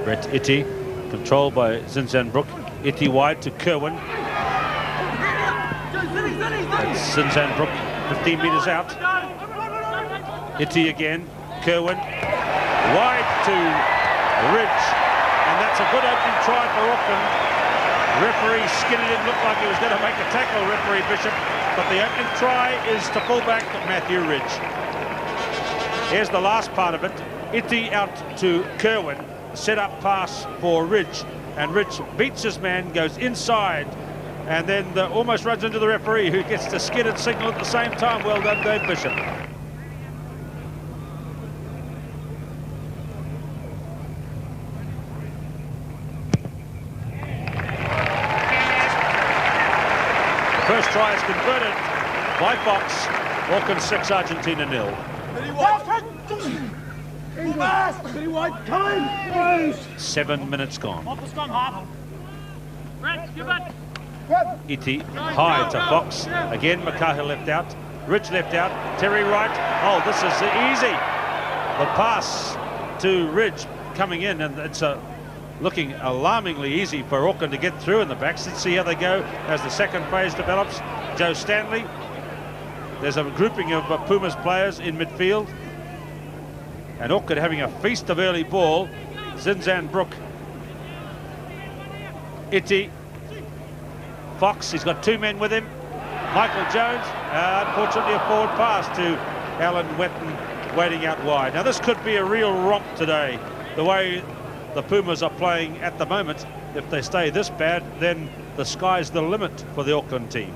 Brett Iti, controlled by Zinzanbrook. Iti wide to Kerwin. That's Zinzanbrook, 15 metres out. Iti again, Kerwin, wide to Ridge, and that's a good opening try for Auckland. Referee Skinner didn't look like he was going to make a tackle, referee Bishop, but the opening try is to fullback Matthew Ridge. Here's the last part of it. Iti out to Kerwin, set up pass for Ridge, and Ridge beats his man, goes inside, and then almost runs into the referee, who gets the skid and signal at the same time. Well done, Dave Bishop. The first try is converted by Fox. Auckland 6, Argentina 0. 7 minutes gone. Iti high to Fox. Again, Makaha left out. Ridge left out. Terry right. Oh, this is easy. The pass to Ridge coming in, and it's looking alarmingly easy for Auckland to get through in the backs. Let's see how they go as the second phase develops. Joe Stanley. There's a grouping of Pumas players in midfield. And Auckland having a feast of early ball. Zinzanbrook. Iti. Fox, he's got 2 men with him. Michael Jones, unfortunately a forward pass to Alan Wetton, waiting out wide. Now this could be a real romp today, the way the Pumas are playing at the moment. If they stay this bad, then the sky's the limit for the Auckland team.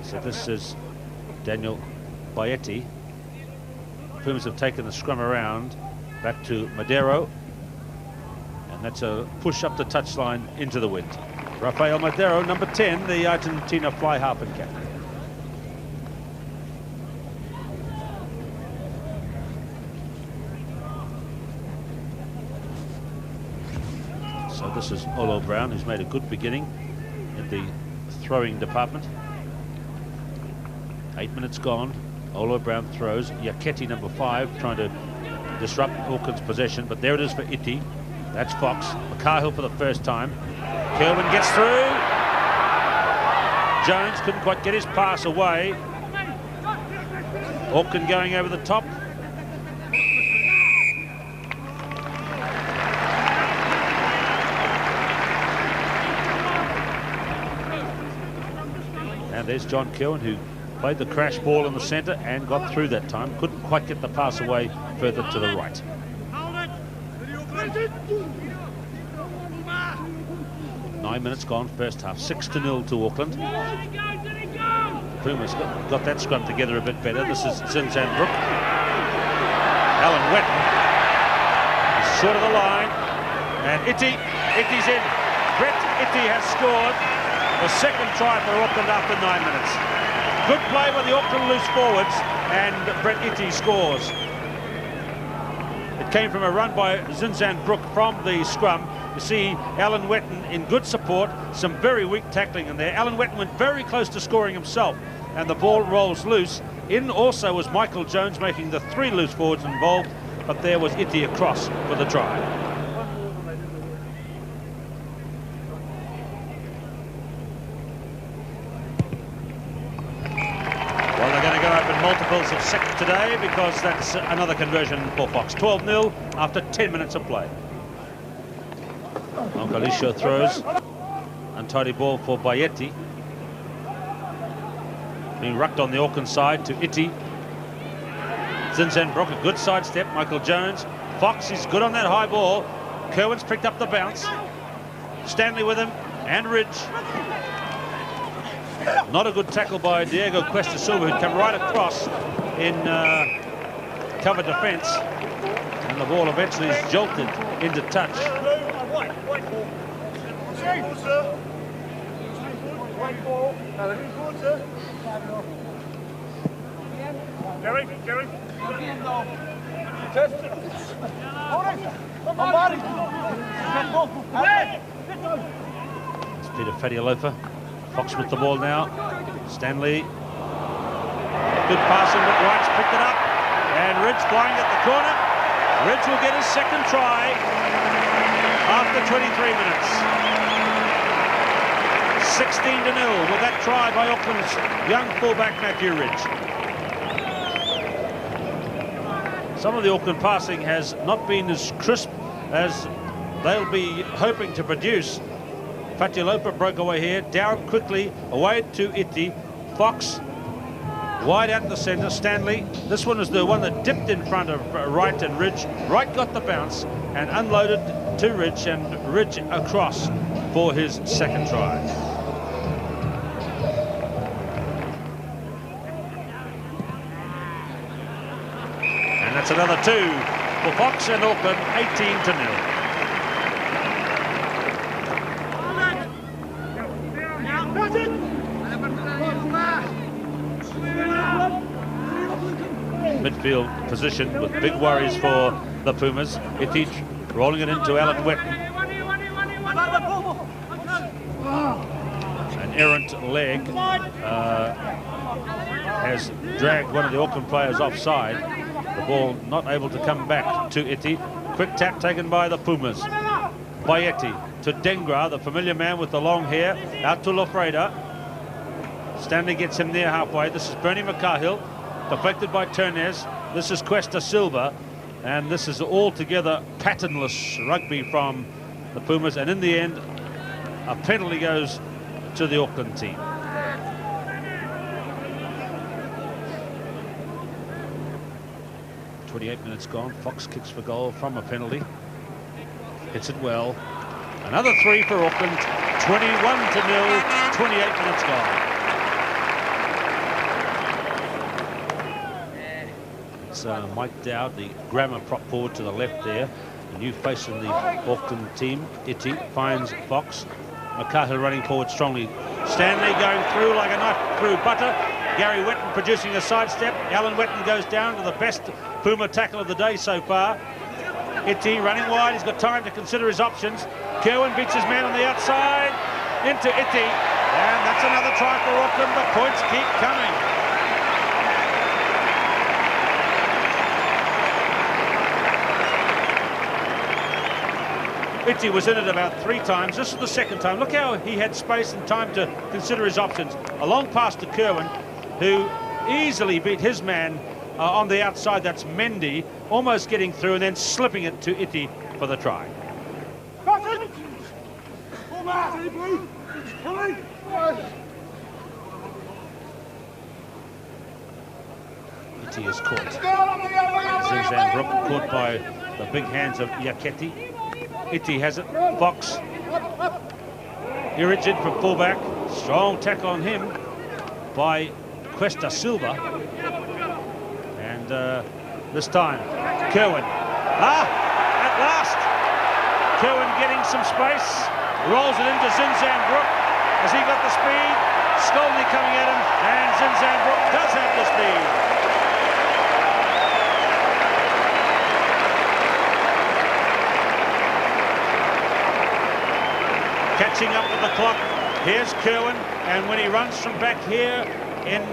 So this is Daniel Baetti. Pumas have taken the scrum around. Back to Madero, and that's a push up the touchline into the wind. Rafael Madero, number 10, the Argentina fly half and captain. So this is Olo Brown, who's made a good beginning in the throwing department. 8 minutes gone. Olo Brown throws. Yaketi, number 5, trying to disrupt Auckland's possession, but there it is for Iti. That's Fox. Makahill for the first time. Kerwin gets through. Jones couldn't quite get his pass away. Auckland going over the top. And there's John Kerwin, who played the crash ball in the centre and got through that time. Couldn't quite get the pass away further to the right. 9 minutes gone, first half. 6-0 to Auckland. Pumas got that scrum together a bit better. This is Zinzanbrook. Alan Wetton is short of the line. And Iti's in. Brett Iti has scored the second try for Auckland after 9 minutes. Good play by the Auckland loose forwards, and Brett Iti scores. It came from a run by Zinzanbrook from the scrum. You see Alan Wetton in good support, some very weak tackling in there. Alan Wetton went very close to scoring himself, and the ball rolls loose. In also was Michael Jones, making the 3 loose forwards involved, but there was Iti across for the try. Multiples of 6 today, because that's another conversion for Fox. 12-0 after 10 minutes of play. Angalisho throws. Untidy ball for Baetti. Being rucked on the Auckland side to Iti. Zinzanbrook, a good sidestep. Michael Jones. Fox is good on that high ball. Kerwin's picked up the bounce. Stanley with him, and Ridge. Not a good tackle by Diego Cuesta Silva, who'd come right across in cover defence, and the ball eventually is jolted into touch. It's Peter Fadialofa. Fox with the ball now. Stanley. good passing, but White's picked it up. And Ridge flying at the corner. Ridge will get his second try after 23 minutes. 16-0 with that try by Auckland's young fullback Matthew Ridge. Some of the Auckland passing has not been as crisp as they'll be hoping to produce. Fatialopa broke away here, down quickly, away to Iti. Fox, wide out the centre, Stanley. This one is the one that dipped in front of Wright and Ridge. Wright got the bounce and unloaded to Ridge, and Ridge across for his second try. And that's another 2 for Fox and Auckland, 18-0. Midfield position with big worries for the Pumas. Itich rolling it into Alan Wetton. An errant leg has dragged one of the Auckland players offside. The ball not able to come back to Iti. Quick tap taken by the Pumas. By Iti to Dengra, the familiar man with the long hair, out to Lofreda. Stanley gets him near halfway. This is Bernie McCahill. Deflected by Turnez. This is Cuesta Silva, and this is altogether patternless rugby from the Pumas, and in the end a penalty goes to the Auckland team. .28 minutes gone. Fox kicks for goal from a penalty, hits it well. Another 3 for Auckland. 21-0, 28 minutes gone. Mike Dowd, the grammar prop forward to the left there. A new face in the Auckland team. Iti finds Fox. McCarthy running forward strongly. Stanley going through like a knife through butter. Gary Wetton producing a sidestep. Alan Wetton goes down to the best Puma tackle of the day so far. Iti running wide. He's got time to consider his options. Kerwin beats his man on the outside. Into Iti. And that's another try for Auckland. The points keep coming. Iti was in it about 3 times. This is the second time. Look how he had space and time to consider his options. A long pass to Kerwin, who easily beat his man on the outside. That's Mendy, almost getting through and then slipping it to Iti for the try. Iti is caught. Zinzan caught by the big hands of Iaketi. Iti has it. Fox. Irrigid from fullback. Strong tackle on him by Cuesta Silva. And this time, Kerwin. At last! Kerwin getting some space. Rolls it into Zinzan Brook. Has he got the speed? Skolny coming at him. And Zinzan Brook does have the speed. Catching up with the clock. Here's Kerwin, and when he runs from back here in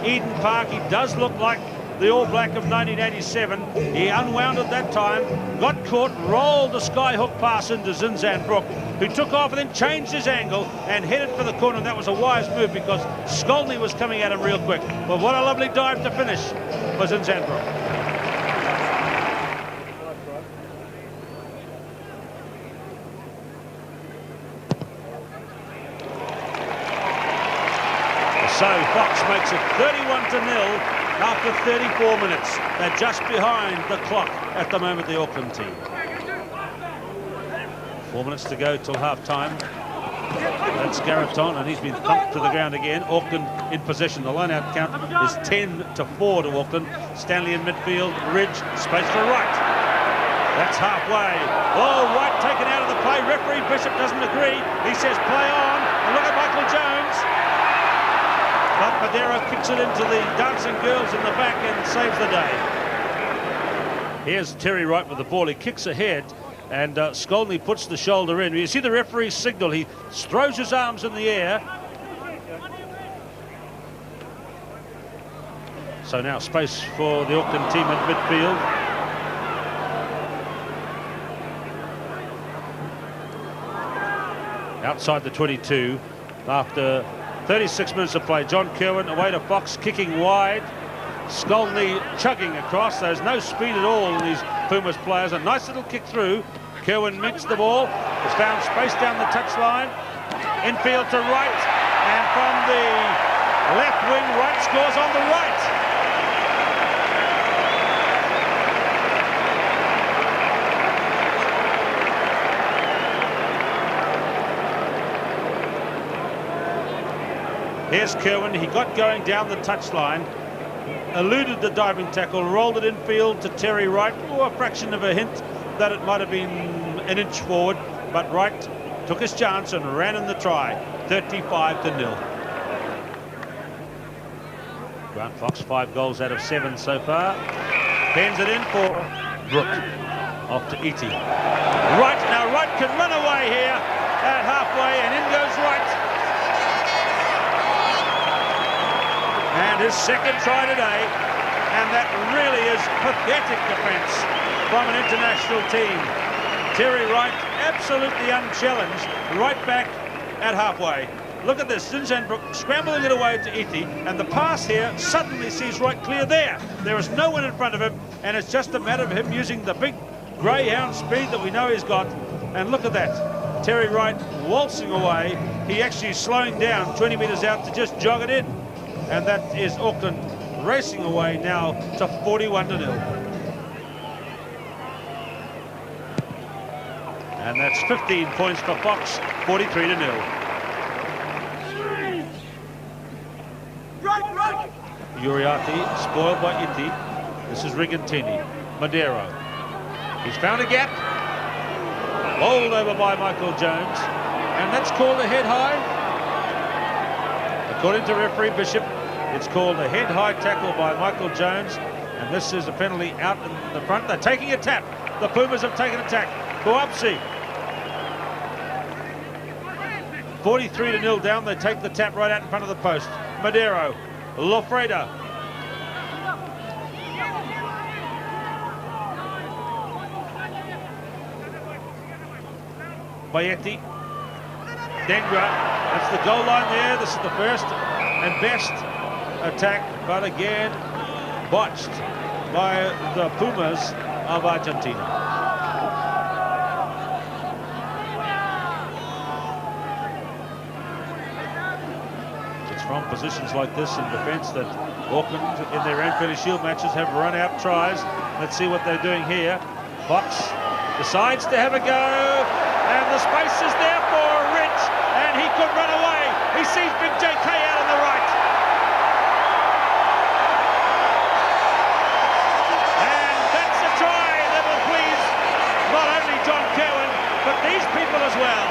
Eden Park, he does look like the All Black of 1987. He unwound at that time, got caught, rolled the skyhook pass into Zinzan Brook, who took off and then changed his angle and headed for the corner, and that was a wise move because Skolny was coming at him real quick. But what a lovely dive to finish for Zinzan Brook. So Fox makes it 31-0 after 34 minutes. They're just behind the clock at the moment, the Auckland team. 4 minutes to go till half-time. That's Garreton, and he's been thumped to the ground again. Auckland in possession. The line-out count is 10-4 to Auckland. Stanley in midfield. Ridge, space for Wright. That's halfway. Oh, Wright taken out of the play. Referee Bishop doesn't agree. He says play on. And look at Michael Jones. But Madeira kicks it into the dancing girls in the back and saves the day. Here's Terry Wright with the ball. He kicks ahead, and Skolny puts the shoulder in. You see the referee's signal. He throws his arms in the air. So now space for the Auckland team in midfield. Outside the 22 after 36 minutes of play. John Kerwin away to Fox, kicking wide. Skolny chugging across. There's no speed at all in these Pumas players. A nice little kick through. Kerwin meets the ball. Has found space down the touchline. Infield to right. And from the left wing, Wright scores on the right. Here's Kerwin. He got going down the touchline, eluded the diving tackle, rolled it infield to Terry Wright. Oh, a fraction of a hint that it might have been an inch forward, but Wright took his chance and ran in the try. 35-0. Grant Fox, 5 goals out of 7 so far. Bends it in for Brook. Off to Iti. Wright, now Wright can run away here at halfway, and in goes Wright. And his second try today, and that really is pathetic defence from an international team. Terry Wright absolutely unchallenged, right back at halfway. Look at this, Zinzan Brook scrambling it away to Iti, and the pass here suddenly sees Wright clear there. There is no one in front of him, and it's just a matter of him using the big greyhound speed that we know he's got. And look at that, Terry Wright waltzing away. He actually slowing down 20 metres out to just jog it in. And that is Auckland racing away now to 41-0. And that's 15 points for Fox, 43-0. Uriarte spoiled by Iti. This is Rigantini. Madero. He's found a gap. Bowled over by Michael Jones. And that's called a head high. According to referee Bishop, it's called a head-high tackle by Michael Jones, and this is a penalty out in the front. They're taking a tap. The Pumas have taken a tack. Boapsi. 43-0 down. They take the tap right out in front of the post. Madero. Lofreda. Bayeti. Dengra. That's the goal line there. This is the first and best attack, but again botched by the Pumas of Argentina. It's from positions like this in defence that Auckland in their Ranfurly Shield matches have run out tries. Let's see what they're doing here. Fox decides to have a go, and the space is there for Rich, and he could run away. He sees Big JK out on the right. And that's a try that will please not only John Kerwin, but these people as well.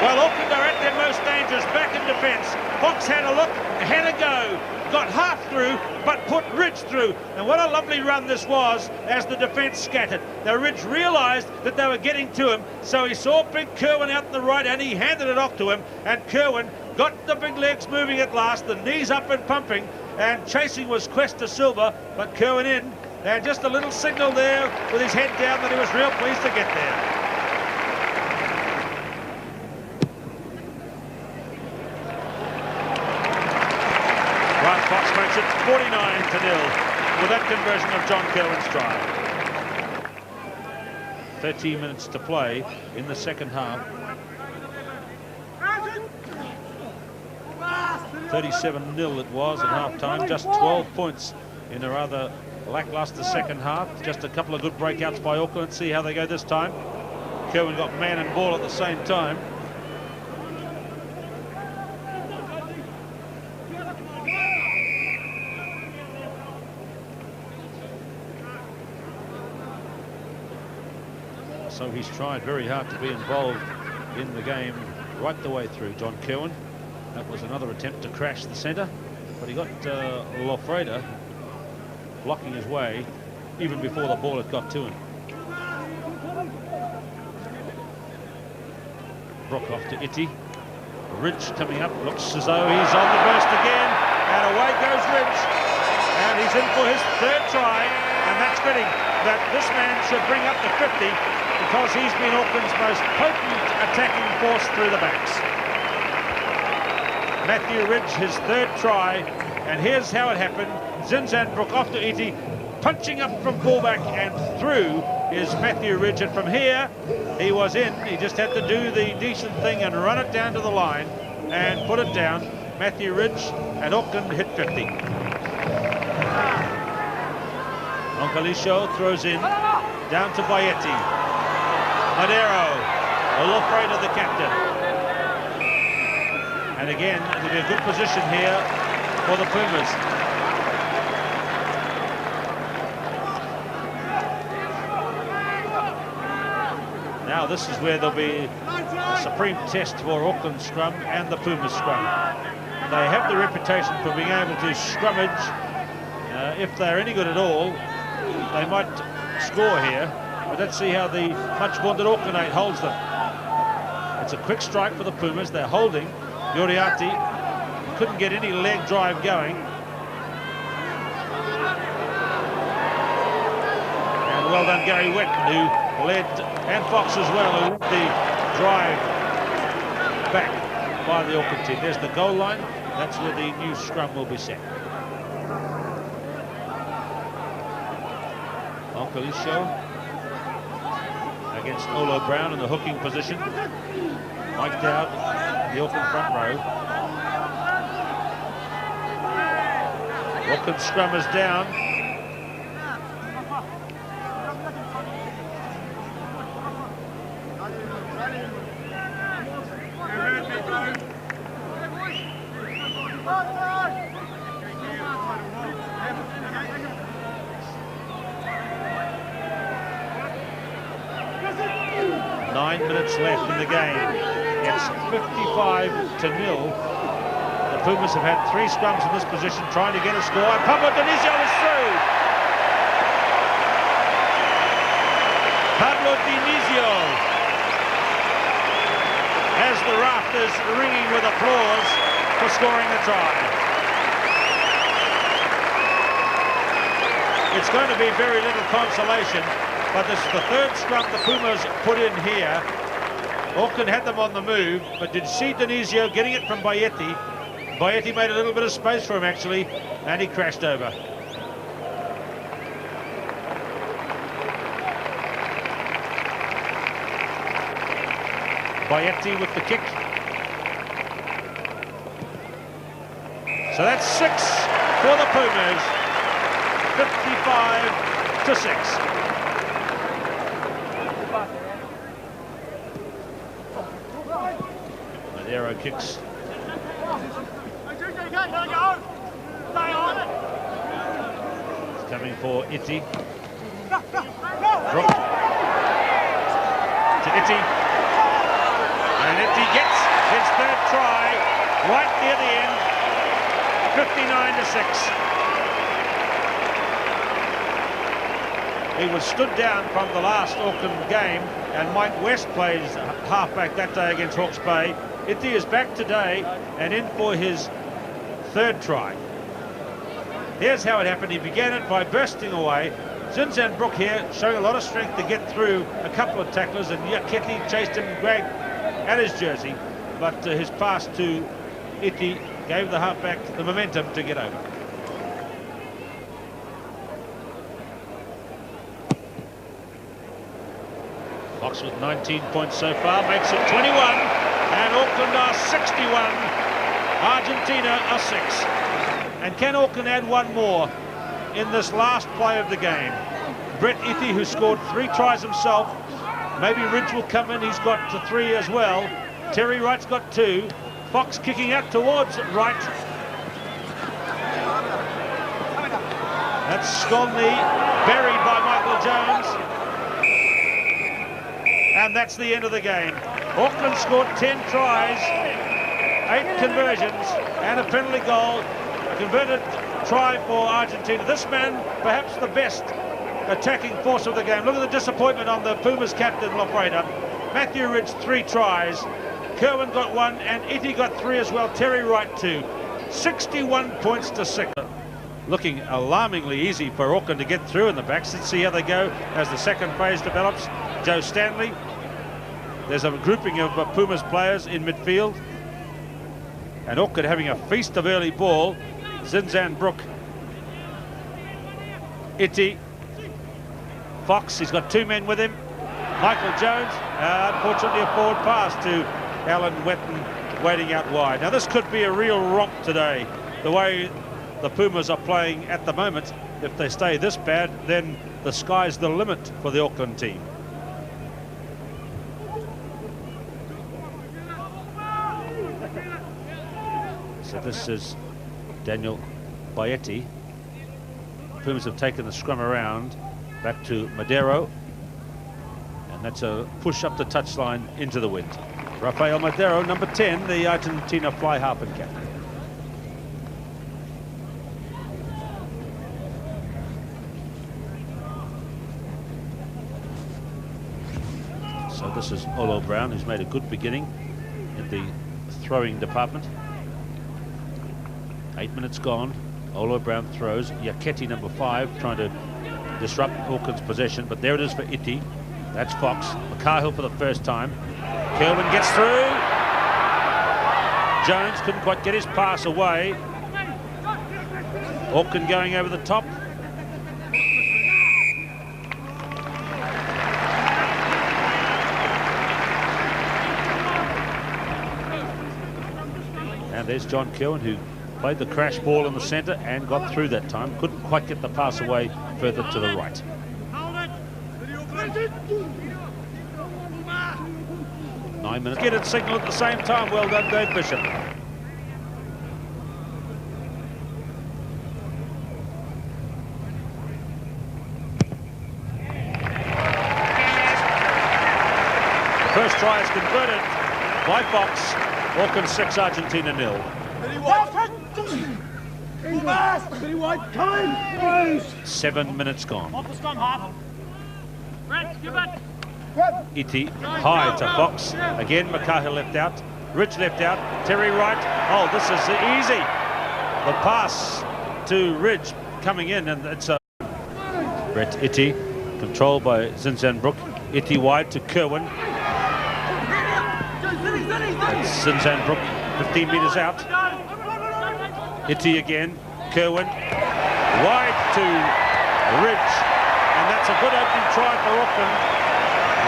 Well, Auckland are at their most dangerous, back in defence. Fox had a look, had a go, got half through, but put Ridge through. And what a lovely run this was as the defence scattered. Now Ridge realised that they were getting to him, so he saw Big Kerwin out on the right and he handed it off to him, and Kerwin got the big legs moving at last, the knees up and pumping, and chasing was Questa Silva, but Kerwin in, and just a little signal there with his head down that he was real pleased to get there. Fox makes it 49-0 with that conversion of John Kerwin's try. 13 minutes to play in the second half. 37-0 it was at half-time, just 12 points in a rather lackluster second half. Just a couple of good breakouts by Auckland. Let's see how they go this time. Kerwin got man and ball at the same time. So he's tried very hard to be involved in the game right the way through, John Kerwin. That was another attempt to crash the centre, but he got Lofreda blocking his way even before the ball had got to him. Brook off to Iti. Ridge coming up, looks as though he's on the burst again, and away goes Ridge, and he's in for his third try, and that's fitting that this man should bring up the 50 because he's been Auckland's most potent attacking force through the backs. Matthew Ridge, his third try, and here's how it happened. Zinzanbrook off to Iti, punching up from fullback and through is Matthew Ridge, and from here he was in. He just had to do the decent thing and run it down to the line and put it down. Matthew Ridge, and Auckland hit 50. Onkalisho throws in, down to Bayetti. Madero, all afraid of the captain. And again, it'll be a good position here for the Pumas. Now this is where there'll be a supreme test for Auckland scrum and the Pumas scrum. They have the reputation for being able to scrummage. If they're any good at all, they might score here. But let's see how the much wanted Auckland 8 holds them. It's a quick strike for the Pumas. They're holding. Yoriati couldn't get any leg drive going. And well done Gary Wetton, who led, and Fox as well, who led the drive back by the Auckland team. There's the goal line. That's where the new scrum will be set. Onkalisho against Olo Brown in the hooking position. Mike Dowd, the Auckland front row. Auckland scrum is down. Left in the game. It's 55-0. The Pumas have had 3 scrums in this position trying to get a score, and Pablo Dinizio is through. Pablo Dinizio has the rafters ringing with applause for scoring the try. It's going to be very little consolation, but this is the third scrum the Pumas put in here. Auckland had them on the move, but did you see Dinizio getting it from Bayetti? Bayetti made a little bit of space for him, actually, and he crashed over. Bayetti with the kick. So that's 6 for the Pumas. 55-6. Madero kicks. It's coming for Iti. Brook to Iti. And Iti gets his third try right near the end. 59-6. He was stood down from the last Auckland game, and Mike West plays halfback that day against Hawke's Bay. Iti is back today and in for his third try. Here's how it happened. He began it by bursting away. Zinzanbrook here showing a lot of strength to get through a couple of tacklers, and Ketty chased him and grabbed at his jersey, but his pass to Iti gave the halfback the momentum to get over. Fox with 19 points so far makes it 21, and Auckland are 61. Argentina are 6. And can Auckland add one more in this last play of the game? Brett Iti, who scored 3 tries himself. Maybe Ridge will come in. He's got 3 as well. Terry Wright's got 2. Fox kicking out towards Wright. That's Skolny, buried by Michael Jones. And that's the end of the game. Auckland scored 10 tries, 8 conversions, and a penalty goal. A converted try for Argentina. This man, perhaps the best attacking force of the game. Look at the disappointment on the Pumas captain, Lofreda. Matthew Ridge, 3 tries. Kerwin got 1 and Itty got 3 as well. Terry Wright 2. 61 points to 6. Looking alarmingly easy for Auckland to get through in the backs. Let's see how they go as the second phase develops. Joe Stanley. There's a grouping of Pumas players in midfield. And Auckland having a feast of early ball. Zinzan Brook. Itty. Fox, he's got 2 men with him. Michael Jones, unfortunately a forward pass to Alan Wetton waiting out wide. Now this could be a real romp today, the way the Pumas are playing at the moment. If they stay this bad, then the sky's the limit for the Auckland team. So this is Daniel Baeti. Pumas have taken the scrum around back to Madero. And that's a push up the touchline into the wind. Rafael Madero, number 10, the Argentina fly half and captain. So this is Olo Brown, who's made a good beginning in the throwing department. 8 minutes gone. Olo Brown throws. Yaketi, number 5, trying to disrupt Auckland's possession, but there it is for Itty. That's Fox. McCarhill for the first time. Kerwin gets through. Jones couldn't quite get his pass away. Auckland going over the top. And there's John Kerwin, who played the crash ball in the centre and got through that time. Couldn't quite get the pass away further to the right. 9 minutes. Get it signal at the same time. Well done, Dave Bishop. The first try is converted by Fox. Auckland 6, Argentina 0. 7 minutes gone. Itty high to Fox. Again, McCarhill left out. Rich left out. Terry Wright. Oh, this is easy. The pass to Ridge coming in, and it's a Brett Itty, controlled by Zinzan Brook. Itty wide to Kerwin. That's Zinzan Brook, 15 metres out. Itty again. Kerwin wide to Ridge, and that's a good opening try for Auckland.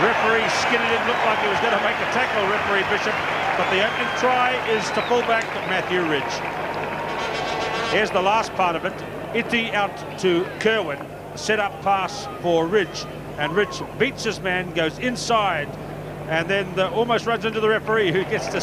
Referee skinned it, looked like he was going to make a tackle, referee Bishop, but the opening try is to fullback Matthew Ridge. Here's the last part of it. Itty out to Kerwin, set up pass for Ridge, and Ridge beats his man, goes inside, and then almost runs into the referee, who gets to